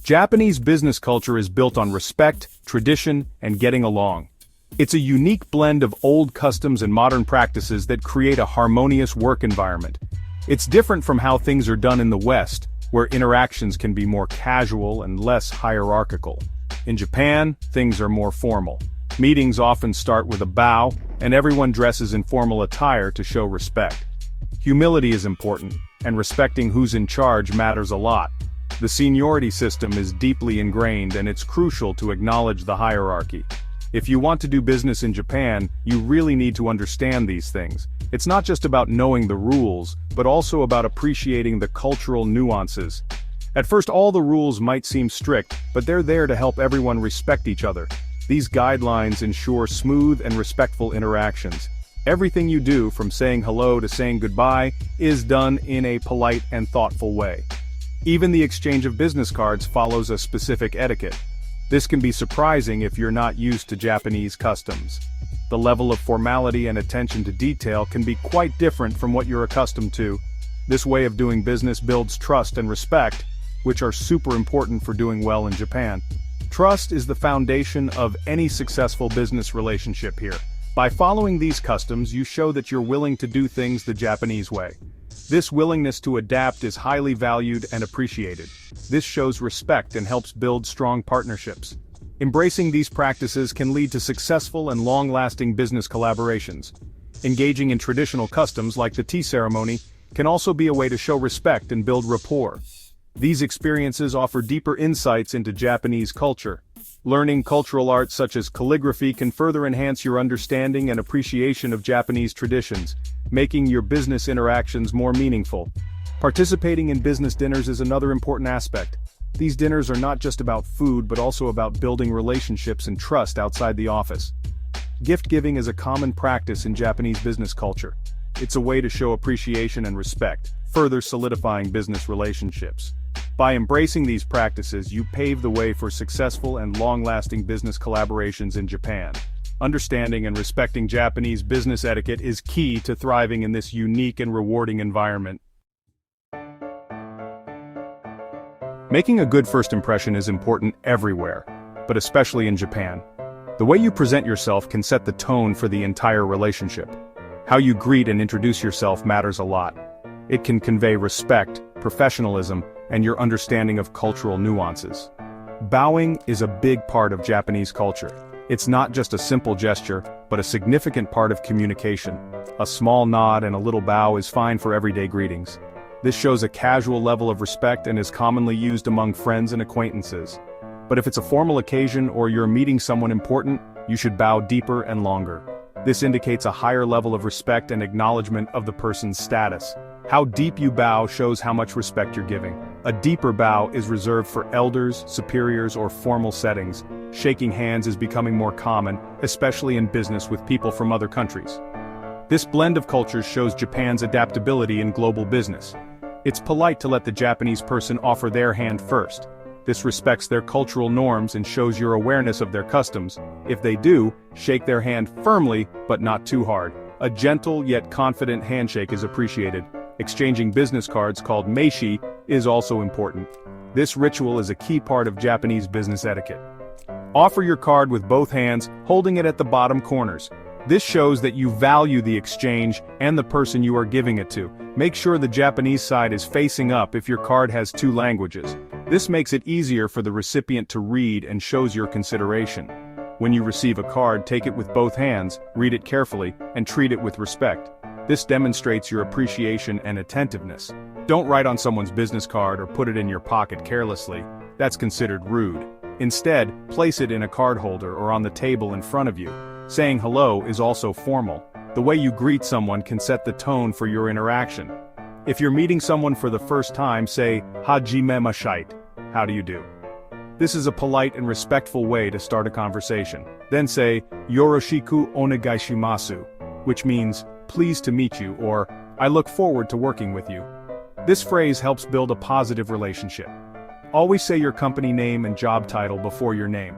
Japanese business culture is built on respect, tradition, and getting along. It's a unique blend of old customs and modern practices that create a harmonious work environment. It's different from how things are done in the West, where interactions can be more casual and less hierarchical. In Japan, things are more formal. Meetings often start with a bow, and everyone dresses in formal attire to show respect. Humility is important, and respecting who's in charge matters a lot. The seniority system is deeply ingrained, and it's crucial to acknowledge the hierarchy. If you want to do business in Japan, you really need to understand these things. It's not just about knowing the rules, but also about appreciating the cultural nuances. At first, all the rules might seem strict, but they're there to help everyone respect each other. These guidelines ensure smooth and respectful interactions. Everything you do, from saying hello to saying goodbye, is done in a polite and thoughtful way. Even the exchange of business cards follows a specific etiquette. This can be surprising if you're not used to Japanese customs. The level of formality and attention to detail can be quite different from what you're accustomed to. This way of doing business builds trust and respect, which are super important for doing well in Japan. Trust is the foundation of any successful business relationship here. By following these customs, you show that you're willing to do things the Japanese way. This willingness to adapt is highly valued and appreciated. This shows respect and helps build strong partnerships. Embracing these practices can lead to successful and long-lasting business collaborations. Engaging in traditional customs like the tea ceremony can also be a way to show respect and build rapport. These experiences offer deeper insights into Japanese culture. Learning cultural arts such as calligraphy can further enhance your understanding and appreciation of Japanese traditions, making your business interactions more meaningful. Participating in business dinners is another important aspect. These dinners are not just about food but also about building relationships and trust outside the office. Gift giving is a common practice in Japanese business culture. It's a way to show appreciation and respect, further solidifying business relationships. By embracing these practices, you pave the way for successful and long-lasting business collaborations in Japan. Understanding and respecting Japanese business etiquette is key to thriving in this unique and rewarding environment. Making a good first impression is important everywhere, but especially in Japan. The way you present yourself can set the tone for the entire relationship. How you greet and introduce yourself matters a lot. It can convey respect, professionalism, and your understanding of cultural nuances. Bowing is a big part of Japanese culture. It's not just a simple gesture, but a significant part of communication. A small nod and a little bow is fine for everyday greetings. This shows a casual level of respect and is commonly used among friends and acquaintances. But if it's a formal occasion or you're meeting someone important, you should bow deeper and longer. This indicates a higher level of respect and acknowledgement of the person's status. How deep you bow shows how much respect you're giving. A deeper bow is reserved for elders, superiors, or formal settings. Shaking hands is becoming more common, especially in business with people from other countries. This blend of cultures shows Japan's adaptability in global business. It's polite to let the Japanese person offer their hand first. This respects their cultural norms and shows your awareness of their customs. If they do, shake their hand firmly, but not too hard. A gentle yet confident handshake is appreciated. Exchanging business cards called meishi is also important. This ritual is a key part of Japanese business etiquette. Offer your card with both hands, holding it at the bottom corners. This shows that you value the exchange and the person you are giving it to. Make sure the Japanese side is facing up if your card has 2 languages. This makes it easier for the recipient to read and shows your consideration. When you receive a card, take it with both hands, read it carefully, and treat it with respect. This demonstrates your appreciation and attentiveness. Don't write on someone's business card or put it in your pocket carelessly. That's considered rude. Instead, place it in a card holder or on the table in front of you. Saying hello is also formal. The way you greet someone can set the tone for your interaction. If you're meeting someone for the first time, say, "Hajime mashite," how do you do? This is a polite and respectful way to start a conversation. Then say, "Yoroshiku onegaishimasu," which means, "Pleased to meet you," or, "I look forward to working with you." This phrase helps build a positive relationship. Always say your company name and job title before your name.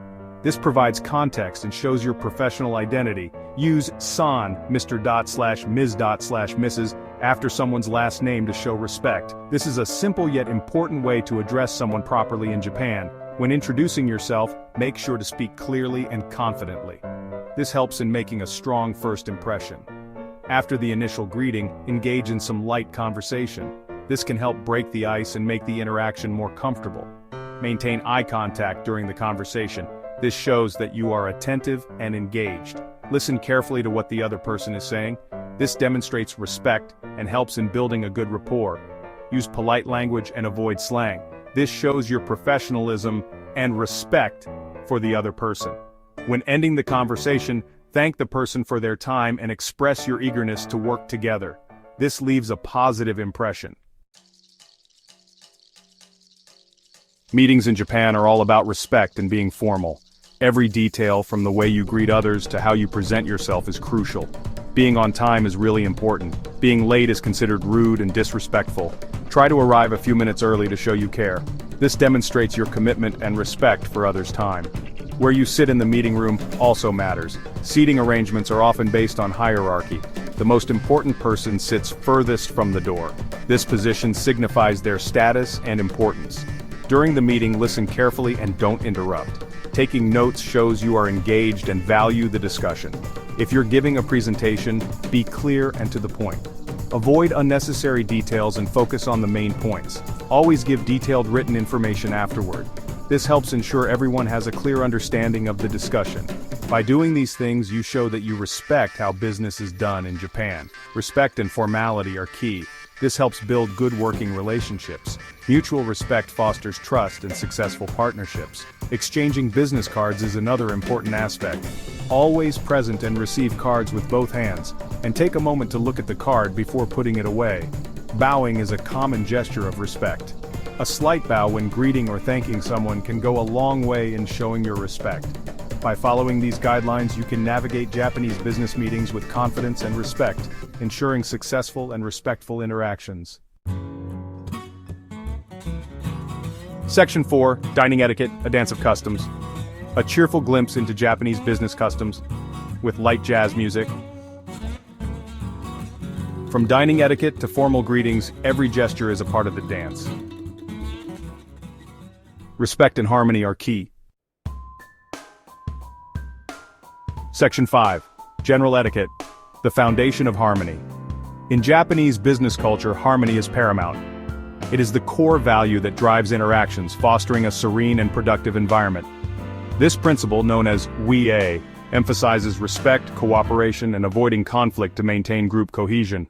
This provides context and shows your professional identity. Use san, Mr./Ms./Mrs. after someone's last name to show respect. This is a simple yet important way to address someone properly in Japan. When introducing yourself, make sure to speak clearly and confidently. This helps in making a strong first impression. After the initial greeting, engage in some light conversation. This can help break the ice and make the interaction more comfortable. Maintain eye contact during the conversation. This shows that you are attentive and engaged. Listen carefully to what the other person is saying. This demonstrates respect and helps in building a good rapport. Use polite language and avoid slang. This shows your professionalism and respect for the other person. When ending the conversation, thank the person for their time and express your eagerness to work together. This leaves a positive impression. Meetings in Japan are all about respect and being formal. Every detail, from the way you greet others to how you present yourself, is crucial. Being on time is really important. Being late is considered rude and disrespectful. Try to arrive a few minutes early to show you care. This demonstrates your commitment and respect for others' time. Where you sit in the meeting room also matters. Seating arrangements are often based on hierarchy. The most important person sits furthest from the door. This position signifies their status and importance. During the meeting, listen carefully and don't interrupt. Taking notes shows you are engaged and value the discussion. If you're giving a presentation, be clear and to the point. Avoid unnecessary details and focus on the main points. Always give detailed written information afterward. This helps ensure everyone has a clear understanding of the discussion. By doing these things, you show that you respect how business is done in Japan. Respect and formality are key. This helps build good working relationships. Mutual respect fosters trust and successful partnerships. Exchanging business cards is another important aspect. Always present and receive cards with both hands, and take a moment to look at the card before putting it away. Bowing is a common gesture of respect. A slight bow when greeting or thanking someone can go a long way in showing your respect. By following these guidelines, you can navigate Japanese business meetings with confidence and respect, ensuring successful and respectful interactions. Section 4, Dining Etiquette, a Dance of Customs. A cheerful glimpse into Japanese business customs, with light jazz music. From dining etiquette to formal greetings, every gesture is a part of the dance. Respect and harmony are key. Section 5, General Etiquette, the foundation of harmony. In Japanese business culture, harmony is paramount. It is the core value that drives interactions, fostering a serene and productive environment. This principle, known as "we-a," emphasizes respect, cooperation, and avoiding conflict to maintain group cohesion.